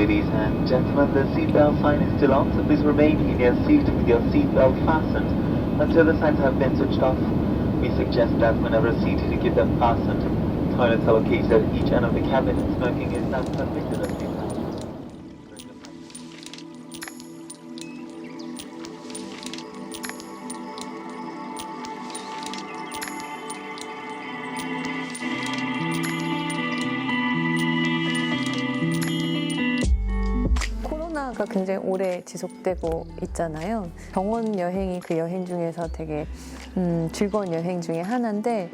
Ladies and gentlemen, the seatbelt sign is still on, so please remain in your seat with your seatbelt fastened until the signs have been switched off. We suggest that whenever seated, you keep them fastened. Toilets are located at each end of the cabin, and smoking is not permitted at the time. 코로나가 굉장히 오래 지속되고 있잖아요. 병원 여행이 그 여행 중에서 되게 즐거운 여행 중에 하나인데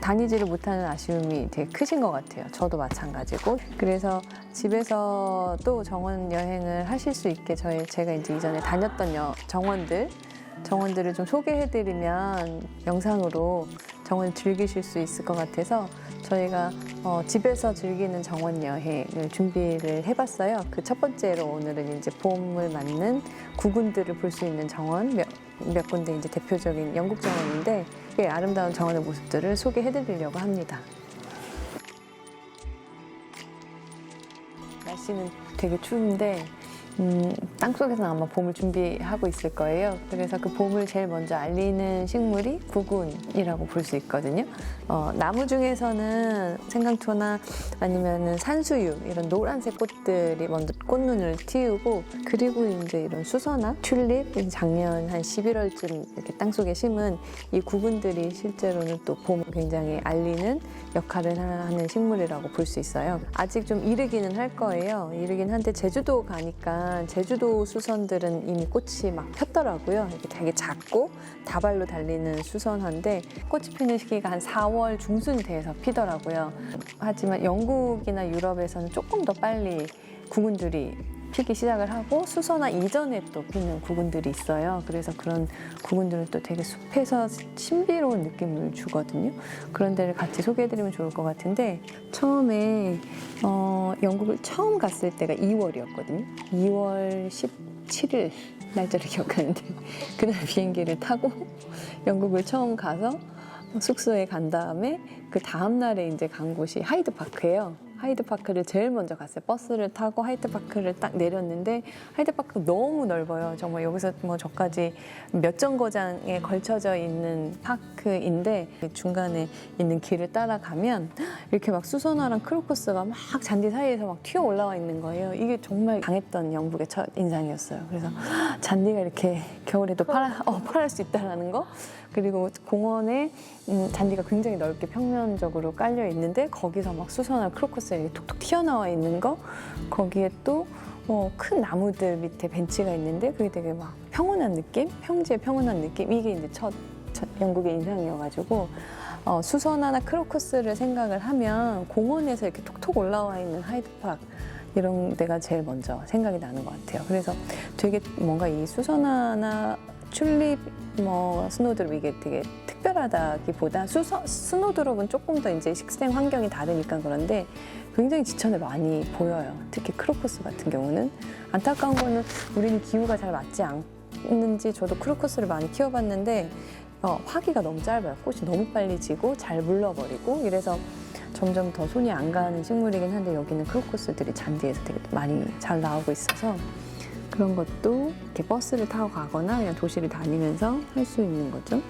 다니지를 못하는 아쉬움이 되게 크신 것 같아요. 저도 마찬가지고. 그래서 집에서도 정원 여행을 하실 수 있게 제가 이제 이전에 다녔던 정원들을 좀 소개해드리면 영상으로 정원을 즐기실 수 있을 것 같아서 저희가 집에서 즐기는 정원 여행을 준비를 해봤어요. 그 첫 번째로 오늘은 이제 봄을 맞는 구군들을 볼 수 있는 정원 몇 군데 이제 대표적인 영국 정원인데 그 아름다운 정원의 모습들을 소개해드리려고 합니다. 날씨는 되게 추운데 땅속에서는 아마 봄을 준비하고 있을 거예요. 그래서 그 봄을 제일 먼저 알리는 식물이 구군이라고 볼 수 있거든요. 나무 중에서는 생강초나 아니면은 산수유 이런 노란색 꽃들이 먼저 꽃눈을 틔우고 그리고 이제 이런 수서나 튤립 작년 한 11월쯤 이렇게 땅속에 심은 이 구군들이 실제로는 또 봄을 굉장히 알리는 역할을 하는 식물이라고 볼 수 있어요. 아직 좀 이르기는 할 거예요. 이르긴 한데 제주도 가니까 제주도 수선들은 이미 꽃이 막 폈더라고요. 이렇게 되게 작고 다발로 달리는 수선화인데 꽃이 피는 시기가 한 4월 중순 돼서 피더라고요. 하지만 영국이나 유럽에서는 조금 더 빨리 구근들이 피기 시작을 하고 수선화 이전에 또 피는 구근들이 있어요. 그래서 그런 구근들은 또 되게 숲에서 신비로운 느낌을 주거든요. 그런 데를 같이 소개해드리면 좋을 것 같은데 처음에 영국을 처음 갔을 때가 2월이었거든요. 2월 17일 날짜를 기억하는데 그날 비행기를 타고 영국을 처음 가서 숙소에 간 다음에 그 다음 날에 이제 간 곳이 하이드파크예요. 하이드파크를 제일 먼저 갔어요. 버스를 타고 하이드파크를 딱 내렸는데 하이드파크가 너무 넓어요. 정말 여기서 뭐 저까지 몇 정거장에 걸쳐져 있는 파크인데 중간에 있는 길을 따라가면 이렇게 막 수선화랑 크로커스가 막 잔디 사이에서 막 튀어 올라와 있는 거예요. 이게 정말 강했던 영국의 첫 인상이었어요. 그래서 잔디가 이렇게 겨울에도 파랄 수 있다는 거. 그리고 공원에 잔디가 굉장히 넓게 평면적으로 깔려 있는데 거기서 막 수선화 크로커스 이렇게 툭툭 튀어나와 있는 거 거기에 또 큰 나무들 밑에 벤치가 있는데 그게 되게 막 평온한 느낌? 평지의 평온한 느낌? 이게 이제 첫 영국의 인상이어가지고 수선화나 크로커스를 생각을 하면 공원에서 이렇게 톡톡 올라와 있는 하이드파크 이런 데가 제일 먼저 생각이 나는 것 같아요. 그래서 되게 뭔가 이 수선화나 튤립, 스노드롭 이게 되게 특별하다기보다 스노드롭은 조금 더 이제 식생 환경이 다르니까 그런데 굉장히 지천에 많이 보여요. 특히 크로커스 같은 경우는 안타까운 거는 우리는 기후가 잘 맞지 않는지 저도 크로커스를 많이 키워봤는데 화기가 너무 짧아요. 꽃이 너무 빨리 지고 잘 물러버리고 이래서 점점 더 손이 안 가는 식물이긴 한데 여기는 크로커스들이 잔디에서 되게 많이 잘 나오고 있어서 그런 것도 이렇게 버스를 타고 가거나 그냥 도시를 다니면서 할 수 있는 거죠.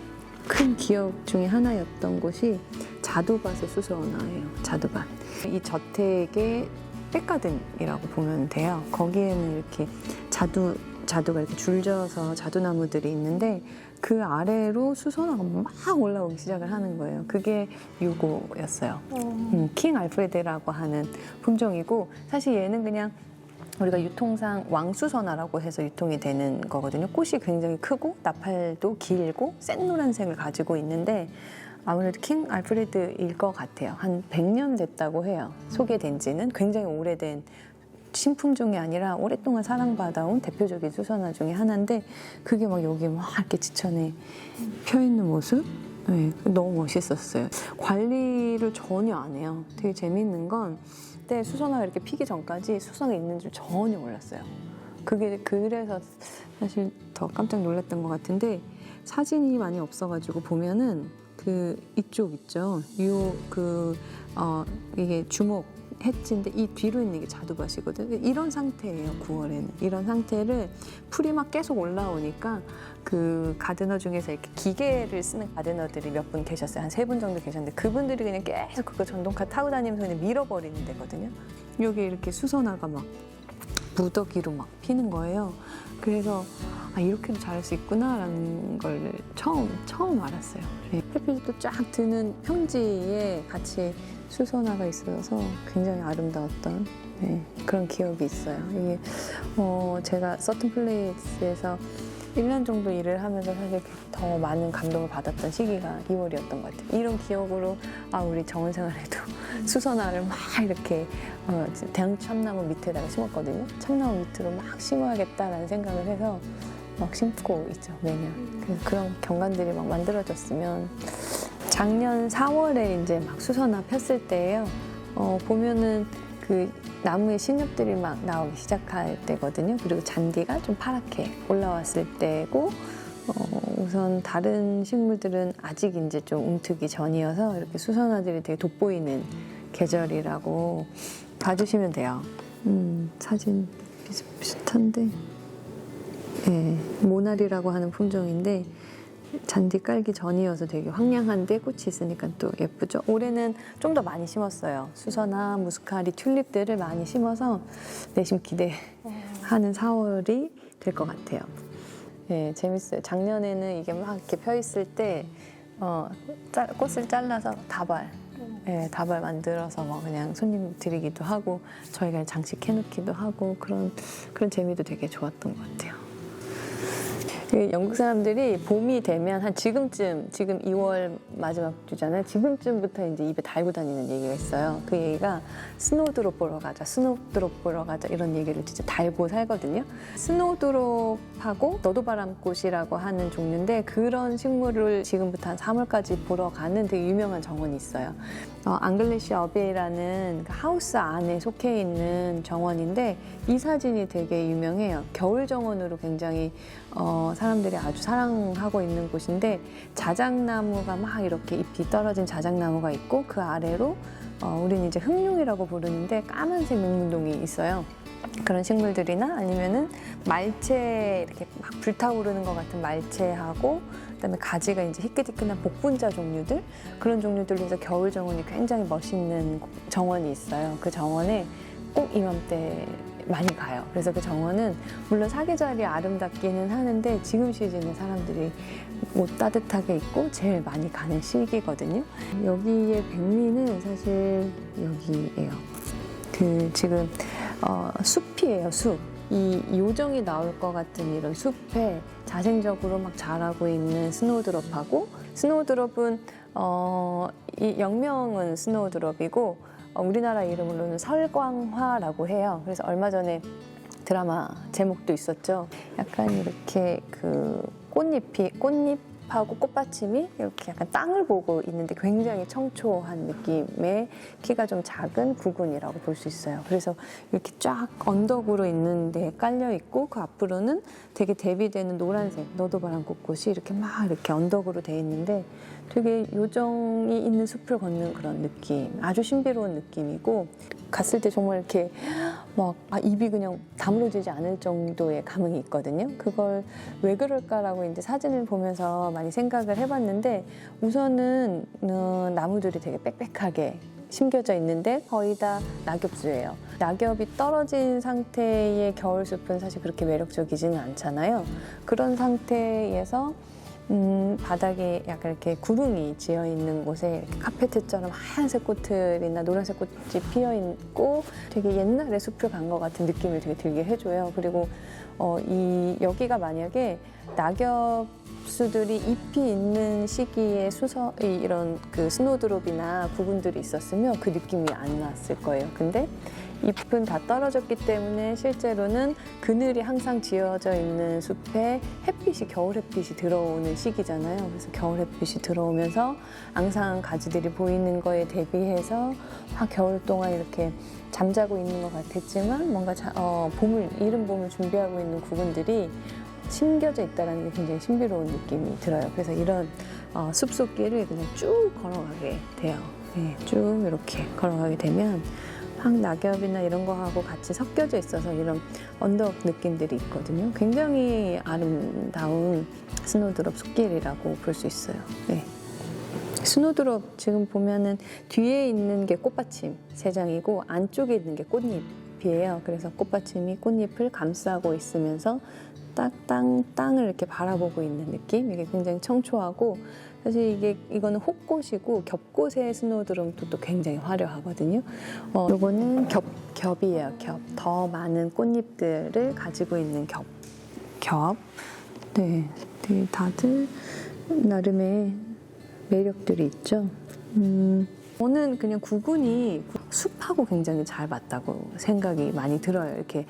큰 기억 중에 하나였던 곳이 자두밭의 수선화예요. 자두밭. 이 저택의 백가든이라고 보면 돼요. 거기에는 이렇게 자두가 이렇게 줄져서 자두나무들이 있는데 그 아래로 수선화가 막 올라오기 시작을 하는 거예요. 그게 요거였어요. 킹 알프레드라고 하는 품종이고 사실 얘는 그냥 우리가 유통상 왕수선화라고 해서 유통이 되는 거거든요. 꽃이 굉장히 크고 나팔도 길고 센 노란색을 가지고 있는데 아무래도 킹 알프레드일 것 같아요. 한 100년 됐다고 해요. 소개된 지는 굉장히 오래된 신품종이 아니라 오랫동안 사랑받아온 대표적인 수선화 중에 하나인데 그게 막 여기 막 이렇게 지천에 펴있는 모습? 네, 너무 멋있었어요. 관리를 전혀 안 해요. 되게 재밌는 건 그때 수선화가 이렇게 피기 전까지 수선화 있는 줄 전혀 몰랐어요. 그게 그래서 사실 더 깜짝 놀랐던 것 같은데 사진이 많이 없어가지고 보면은 그 이쪽 있죠. 이게 주목 해지인데 이 뒤로 있는 게 자두밭이거든요. 이런 상태예요. 9월에는 이런 상태를 풀이 막 계속 올라오니까 그 가드너 중에서 이렇게 기계를 쓰는 가드너들이 몇 분 계셨어요. 한 3분 정도 계셨는데 그분들이 그냥 계속 그거 전동카 타고 다니면서 그냥 밀어버리는 데거든요. 여기 이렇게 수선화가 막 무더기로 막 피는 거예요. 그래서 아, 이렇게도 잘할 수 있구나라는 걸 처음 알았어요. 네. 햇빛이 또 쫙 드는 평지에 같이 수선화가 있어서 굉장히 아름다웠던 그런 기억이 있어요. 이게 제가 서튼 플레이스에서 1년 정도 일을 하면서 사실 더 많은 감동을 받았던 시기가 2월이었던 것 같아요. 이런 기억으로 우리 정원 생활에도 수선화를 막 이렇게 대형 참나무 밑에다가 심었거든요. 참나무 밑으로 막 심어야겠다라는 생각을 해서 막 심고 있죠, 매년. 그래서 그런 경관들이 막 만들어졌으면 작년 4월에 이제 막 수선화 폈을 때예요. 보면은 그 나무의 신엽들이 막 나오기 시작할 때거든요. 그리고 잔디가 좀 파랗게 올라왔을 때고, 우선 다른 식물들은 아직 이제 좀 움트기 전이어서 이렇게 수선화들이 되게 돋보이는 계절이라고 봐주시면 돼요. 사진 비슷한데, 모나리라고 하는 품종인데 잔디 깔기 전이어서 되게 황량한데 꽃이 있으니까 또 예쁘죠. 올해는 좀 더 많이 심었어요. 수선화, 무스카리, 튤립들을 많이 심어서 내심 기대하는 4월이 될 것 같아요. 재밌어요. 작년에는 이게 막 이렇게 펴 있을 때 꽃을 잘라서 다발 만들어서 뭐 그냥 손님 드리기도 하고 저희가 장식해 놓기도 하고 그런 재미도 되게 좋았던 것 같아요. 영국 사람들이 봄이 되면 한 지금 2월 마지막 주잖아요. 지금쯤부터 이제 입에 달고 다니는 얘기가 있어요. 그 얘기가 스노우드롭 보러 가자, 스노우드롭 보러 가자 이런 얘기를 진짜 달고 살거든요. 스노우드롭하고 너도바람꽃이라고 하는 종류인데 그런 식물을 지금부터 한 3월까지 보러 가는 되게 유명한 정원이 있어요. 앙글리시 어베이라는 하우스 안에 속해 있는 정원인데 이 사진이 되게 유명해요. 겨울 정원으로 굉장히 사람들이 아주 사랑하고 있는 곳인데 자작나무가 막 이렇게 잎이 떨어진 자작나무가 있고 그 아래로 우리는 이제 흑룡이라고 부르는데 까만색 맹문동이 있어요. 그런 식물들이나 아니면은 말채 이렇게 막 불타오르는 것 같은 말채하고 그다음에 가지가 이제 희끗희끗한 복분자 종류들 그런 종류들로 해서 겨울 정원이 굉장히 멋있는 정원이 있어요. 그 정원에 꼭 이맘때 많이 가요. 그래서 그 정원은 물론 사계절이 아름답기는 하는데 지금 시즌에 사람들이 옷 따뜻하게 입고 제일 많이 가는 시기거든요. 여기의 백미는 사실 여기예요. 지금 숲이에요, 숲. 이 요정이 나올 것 같은 이런 숲에 자생적으로 막 자라고 있는 스노우드롭하고 스노우드롭은 이 영명은 스노우드롭이고 우리나라 이름으로는 설광화라고 해요. 그래서 얼마 전에 드라마 제목도 있었죠. 약간 이렇게 그 꽃잎하고 꽃받침이 이렇게 약간 땅을 보고 있는데 굉장히 청초한 느낌의 키가 좀 작은 구근이라고 볼 수 있어요. 그래서 이렇게 쫙 언덕으로 있는데 깔려 있고 그 앞으로는 되게 대비되는 노란색 너도바람꽃꽃이 이렇게 막 이렇게 언덕으로 돼 있는데 되게 요정이 있는 숲을 걷는 그런 느낌, 아주 신비로운 느낌이고 갔을 때 정말 이렇게 막 입이 그냥 다물어지지 않을 정도의 감흥이 있거든요. 그걸 왜 그럴까라고 이제 사진을 보면서 많이 생각을 해봤는데 우선은 나무들이 되게 빽빽하게 심겨져 있는데 거의 다 낙엽수예요. 낙엽이 떨어진 상태의 겨울숲은 사실 그렇게 매력적이지는 않잖아요. 그런 상태에서 바닥에 약간 이렇게 구름이 지어 있는 곳에 이렇게 카페트처럼 하얀색 꽃들이나 노란색 꽃이 피어 있고 되게 옛날에 숲을 간 것 같은 느낌을 되게 들게 해줘요. 그리고 여기가 만약에 낙엽수들이 잎이 있는 시기에 이런 그 스노드롭이나 구근들이 있었으면 그 느낌이 안 났을 거예요. 근데 잎은 다 떨어졌기 때문에 실제로는 그늘이 항상 지어져 있는 숲에 겨울 햇빛이 들어오는 시기잖아요. 그래서 겨울 햇빛이 들어오면서 앙상한 가지들이 보이는 거에 대비해서 겨울 동안 이렇게 잠자고 있는 것 같았지만 뭔가 이른 봄을 준비하고 있는 구근들이 심겨져 있다는 게 굉장히 신비로운 느낌이 들어요. 그래서 이런 숲속길을 그냥 쭉 걸어가게 돼요. 쭉 이렇게 걸어가게 되면 황낙엽이나 이런 거하고 같이 섞여져 있어서 이런 언덕 느낌들이 있거든요. 굉장히 아름다운 스노드롭 숲길이라고 볼 수 있어요. 네. 스노드롭 지금 보면은 뒤에 있는 게 꽃받침 3장이고 안쪽에 있는 게 꽃잎이에요. 그래서 꽃받침이 꽃잎을 감싸고 있으면서 땅을 이렇게 바라보고 있는 느낌. 이게 굉장히 청초하고 사실 이거는 혹꽃이고 겹꽃의 스노드롭도 또 굉장히 화려하거든요. 요거는 겹이에요. 겹. 더 많은 꽃잎들을 가지고 있는 겹. 네, 되게 다들 나름의 매력들이 있죠. 저는 그냥 구근이 숲하고 굉장히 잘 맞다고 생각이 많이 들어요. 이렇게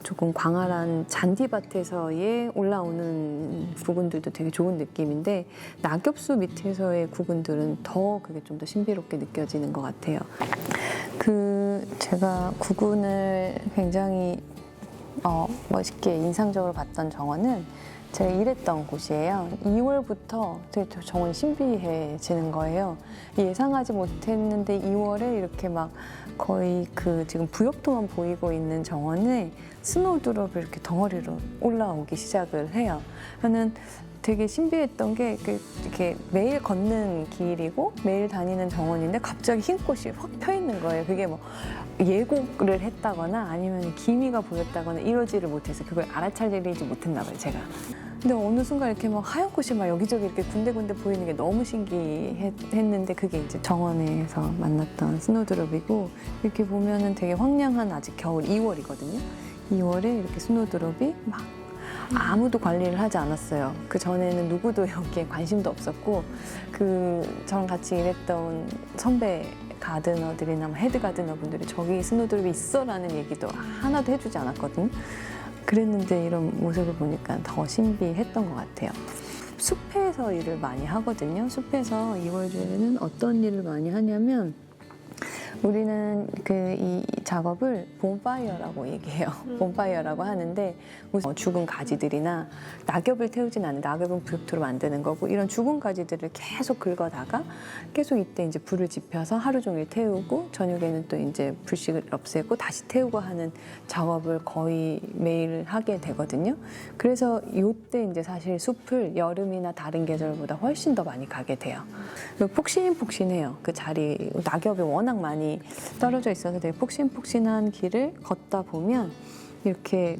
조금 광활한 잔디밭에서의 올라오는 구근들도 되게 좋은 느낌인데 낙엽수 밑에서의 구근들은 더 그게 좀 더 신비롭게 느껴지는 것 같아요. 제가 구근을 굉장히 멋있게 인상적으로 봤던 정원은 제가 일했던 곳이에요. 2월부터 되게 정원이 신비해지는 거예요. 예상하지 못했는데 2월에 이렇게 막 거의 지금 부엽토만 보이고 있는 정원에 스노우드롭이 이렇게 덩어리로 올라오기 시작을 해요. 저는 되게 신비했던 게 이렇게 매일 걷는 길이고 매일 다니는 정원인데 갑자기 흰 꽃이 확 펴 있는 거예요. 그게 뭐 예고를 했다거나 아니면 기미가 보였다거나 이러지를 못해서 그걸 알아차리지 못했나 봐요, 제가. 근데 어느 순간 이렇게 막 하얀 꽃이 막 여기저기 이렇게 군데군데 보이는 게 너무 신기했는데 그게 이제 정원에서 만났던 스노드롭이고 이렇게 보면은 되게 황량한 아직 겨울 2월이거든요. 2월에 이렇게 스노드롭이 막 아무도 관리를 하지 않았어요. 그 전에는 누구도 여기에 관심도 없었고 저랑 같이 일했던 선배 가드너들이나 헤드 가드너 분들이 저기 스노드롭이 있어라는 얘기도 하나도 해주지 않았거든요. 그랬는데 이런 모습을 보니까 더 신비했던 것 같아요. 숲에서 일을 많이 하거든요. 숲에서 2월 주에는 어떤 일을 많이 하냐면 우리는 이 작업을 봄파이어라고 얘기해요. 봄파이어라고 하는데 죽은 가지들이나 낙엽을 태우진 않는 낙엽은 부엽토로 만드는 거고 이런 죽은 가지들을 계속 긁어다가 계속 이때 이제 불을 지펴서 하루 종일 태우고 저녁에는 또 이제 불씨를 없애고 다시 태우고 하는 작업을 거의 매일 하게 되거든요. 그래서 이때 이제 사실 숲을 여름이나 다른 계절보다 훨씬 더 많이 가게 돼요. 폭신폭신해요. 그 자리 낙엽이 워낙 많이 떨어져 있어서 되게 폭신폭신한 길을 걷다 보면 이렇게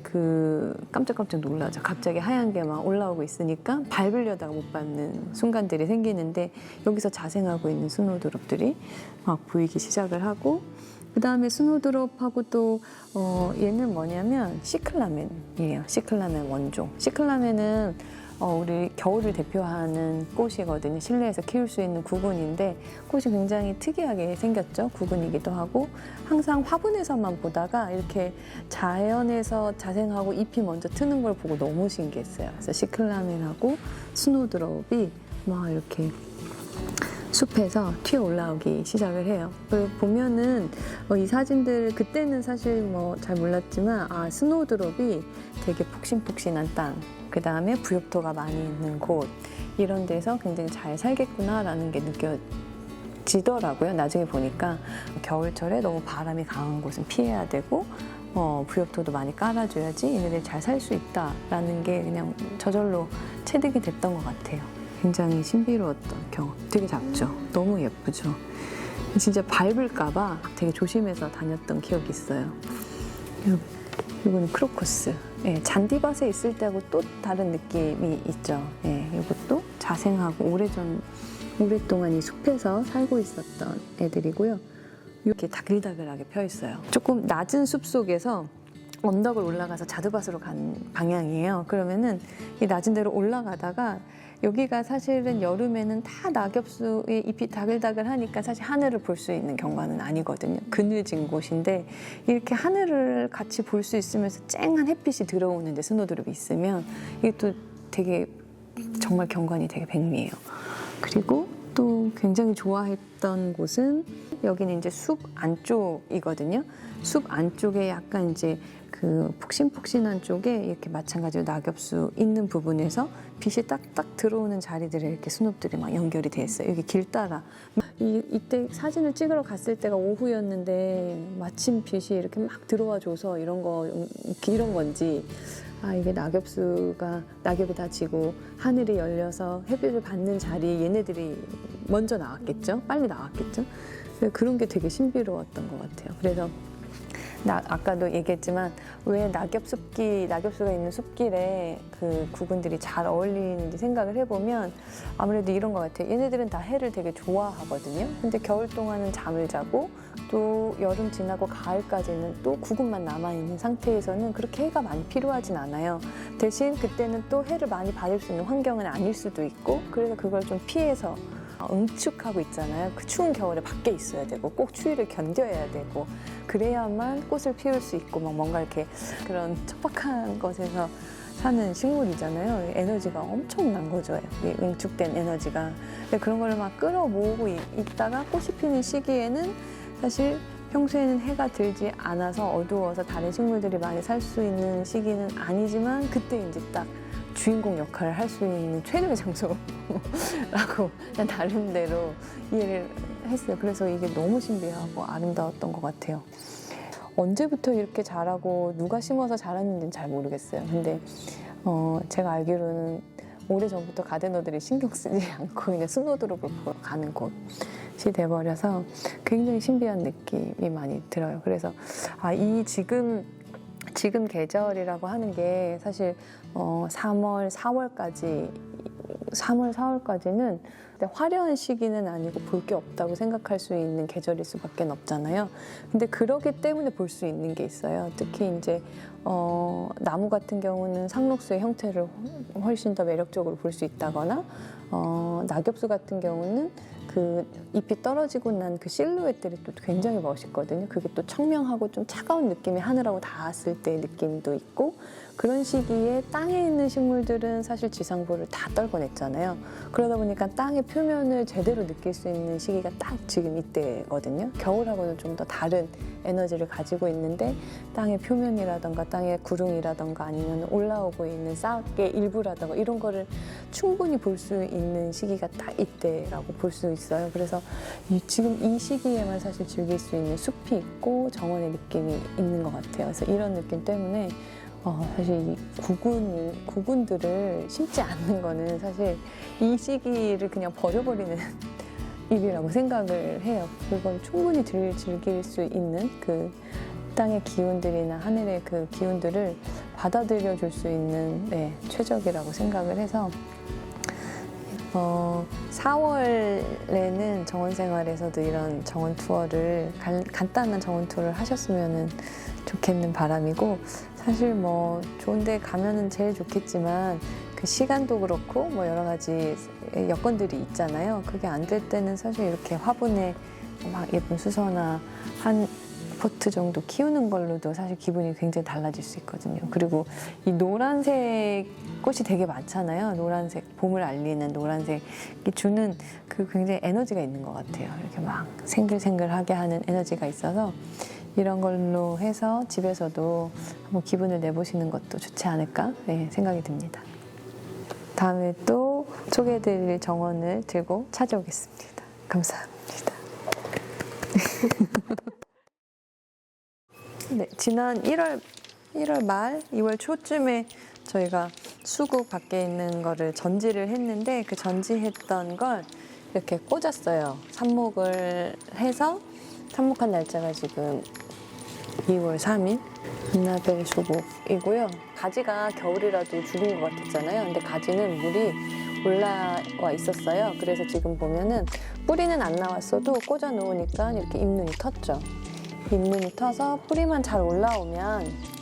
깜짝깜짝 놀라죠. 갑자기 하얀 게 막 올라오고 있으니까 밟으려다가 못 밟는 순간들이 생기는데 여기서 자생하고 있는 스노드롭들이 막 보이기 시작을 하고 그 다음에 스노드롭하고 또 얘는 뭐냐면 시클라멘이에요. 시클라멘 원종. 시클라멘은 우리 겨울을 대표하는 꽃이거든요. 실내에서 키울 수 있는 구근인데 꽃이 굉장히 특이하게 생겼죠. 구근이기도 하고 항상 화분에서만 보다가 이렇게 자연에서 자생하고 잎이 먼저 트는 걸 보고 너무 신기했어요. 그래서 시클라멘하고 스노드롭이 막 이렇게 숲에서 튀어 올라오기 시작을 해요. 보면은 이 사진들 그때는 사실 뭐 잘 몰랐지만 스노드롭이 되게 폭신폭신한 땅, 그 다음에 부엽토가 많이 있는 곳 이런 데서 굉장히 잘 살겠구나라는 게 느껴지더라고요. 나중에 보니까 겨울철에 너무 바람이 강한 곳은 피해야 되고 부엽토도 많이 깔아줘야지 얘네들이 잘 살 수 있다라는 게 그냥 저절로 체득이 됐던 것 같아요. 굉장히 신비로웠던 경험. 되게 작죠? 너무 예쁘죠? 진짜 밟을까봐 되게 조심해서 다녔던 기억이 있어요. 이거는 크로커스. 예, 잔디밭에 있을 때하고 또 다른 느낌이 있죠. 예, 이것도 자생하고 오랫동안 이 숲에서 살고 있었던 애들이고요. 이렇게 다글다글하게 펴 있어요. 조금 낮은 숲 속에서 언덕을 올라가서 자두밭으로 간 방향이에요. 그러면은 이 낮은 데로 올라가다가 여기가 사실은 여름에는 다 낙엽수의 잎이 다글다글하니까 사실 하늘을 볼 수 있는 경관은 아니거든요. 그늘진 곳인데 이렇게 하늘을 같이 볼 수 있으면서 쨍한 햇빛이 들어오는데 스노드롭이 있으면 이게 또 되게 정말 경관이 되게 백미해요. 그리고 또 굉장히 좋아했던 곳은 여기는 이제 숲 안쪽이거든요. 숲 안쪽에 약간 이제 그 푹신푹신한 쪽에 이렇게 마찬가지로 낙엽수 있는 부분에서 빛이 딱딱 들어오는 자리들에 이렇게 수납들이 막 연결이 돼 있어요. 여기 길 따라. 이때 사진을 찍으러 갔을 때가 오후였는데 마침 빛이 이렇게 막 들어와줘서 이런 건지 이게 낙엽이 다 지고 하늘이 열려서 햇빛을 받는 자리에 얘네들이 먼저 나왔겠죠? 빨리 나왔겠죠? 그런 게 되게 신비로웠던 것 같아요. 그래서 아까도 얘기했지만 왜 낙엽수가 있는 숲길에 그 구근들이 잘 어울리는지 생각을 해보면 아무래도 이런 것 같아요. 얘네들은 다 해를 되게 좋아하거든요. 근데 겨울 동안은 잠을 자고 또 여름 지나고 가을까지는 또 구근만 남아있는 상태에서는 그렇게 해가 많이 필요하진 않아요. 대신 그때는 또 해를 많이 받을 수 있는 환경은 아닐 수도 있고 그래서 그걸 좀 피해서 응축하고 있잖아요. 그 추운 겨울에 밖에 있어야 되고 꼭 추위를 견뎌야 되고 그래야만 꽃을 피울 수 있고 뭔가 이렇게 그런 척박한 것에서 사는 식물이잖아요. 에너지가 엄청난 거죠. 이 응축된 에너지가. 근데 그런 걸 막 끌어모으고 있다가 꽃이 피는 시기에는 사실 평소에는 해가 들지 않아서 어두워서 다른 식물들이 많이 살 수 있는 시기는 아니지만 그때 이제 딱 주인공 역할을 할 수 있는 최적의 장소라고 그냥 나름대로 이해를 했어요. 그래서 이게 너무 신비하고 아름다웠던 것 같아요. 언제부터 이렇게 자라고 누가 심어서 자랐는지는 잘 모르겠어요. 근데 제가 알기로는 오래전부터 가데너들이 신경 쓰지 않고 그냥 스노드롭을 보러 가는 곳이 돼버려서 굉장히 신비한 느낌이 많이 들어요. 그래서 이 지금 계절이라고 하는 게 사실 3월, 4월까지는 화려한 시기는 아니고 볼 게 없다고 생각할 수 있는 계절일 수밖에 없잖아요. 근데 그러기 때문에 볼 수 있는 게 있어요. 특히 이제 나무 같은 경우는 상록수의 형태를 훨씬 더 매력적으로 볼 수 있다거나 낙엽수 같은 경우는 그 잎이 떨어지고 난 그 실루엣들이 또 굉장히 멋있거든요. 그게 또 청명하고 좀 차가운 느낌이 하늘하고 닿았을 때의 느낌도 있고 그런 시기에 땅에 있는 식물들은 사실 지상부를 다 떨궈냈잖아요. 그러다 보니까 땅의 표면을 제대로 느낄 수 있는 시기가 딱 지금 이때거든요. 겨울하고는 좀 더 다른 에너지를 가지고 있는데 땅의 표면이라던가 땅의 구름이라던가 아니면 올라오고 있는 싹의 일부라던가 이런 거를 충분히 볼 수 있는 시기가 딱 이때라고 볼 수 있어요. 그래서 지금 이 시기에만 사실 즐길 수 있는 숲이 있고 정원의 느낌이 있는 것 같아요. 그래서 이런 느낌 때문에 사실 이 구근들을 심지 않는 거는 사실 이 시기를 그냥 버려버리는 일이라고 생각을 해요. 그걸 충분히 즐길 수 있는 그 땅의 기운들이나 하늘의 그 기운들을 받아들여 줄 수 있는 최적이라고 생각을 해서 4월에는 정원 생활에서도 이런 정원 투어를 간단한 정원 투어를 하셨으면 좋겠는 바람이고 사실 뭐 좋은데 가면은 제일 좋겠지만 그 시간도 그렇고 뭐 여러 가지 여건들이 있잖아요. 그게 안 될 때는 사실 이렇게 화분에 막 예쁜 수서나 한 포트 정도 키우는 걸로도 사실 기분이 굉장히 달라질 수 있거든요. 그리고 이 노란색 꽃이 되게 많잖아요. 노란색, 봄을 알리는 노란색이 주는 그 굉장히 에너지가 있는 것 같아요. 이렇게 막 생글생글하게 하는 에너지가 있어서 이런 걸로 해서 집에서도 한번 기분을 내보시는 것도 좋지 않을까 생각이 듭니다. 다음에 또 소개해드릴 정원을 들고 찾아오겠습니다. 감사합니다. 네, 지난 1월 말, 2월 초쯤에 저희가 수국 밖에 있는 거를 전지를 했는데 그 전지했던 걸 이렇게 꽂았어요. 삽목을 해서 삽목한 날짜가 지금 2월 3일 한나벨 수국이고요. 가지가 겨울이라도 죽은 것 같았잖아요. 근데 가지는 물이 올라와 있었어요. 그래서 지금 보면은 뿌리는 안 나왔어도 꽂아 놓으니까 이렇게 잎눈이 텄죠. 잎눈이 터서 뿌리만 잘 올라오면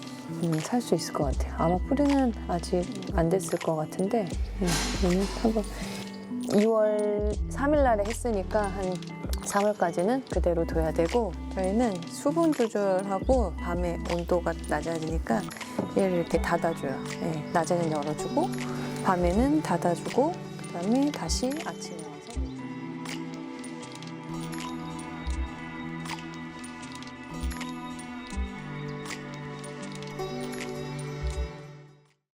살 수 있을 것 같아요. 아마 뿌리는 아직 안 됐을 것 같은데 한번 2월 3일 날에 했으니까 한 3월까지는 그대로 둬야 되고 저희는 수분 조절하고 밤에 온도가 낮아지니까 얘를 이렇게 닫아줘요. 낮에는 열어주고 밤에는 닫아주고 그다음에 다시 아침에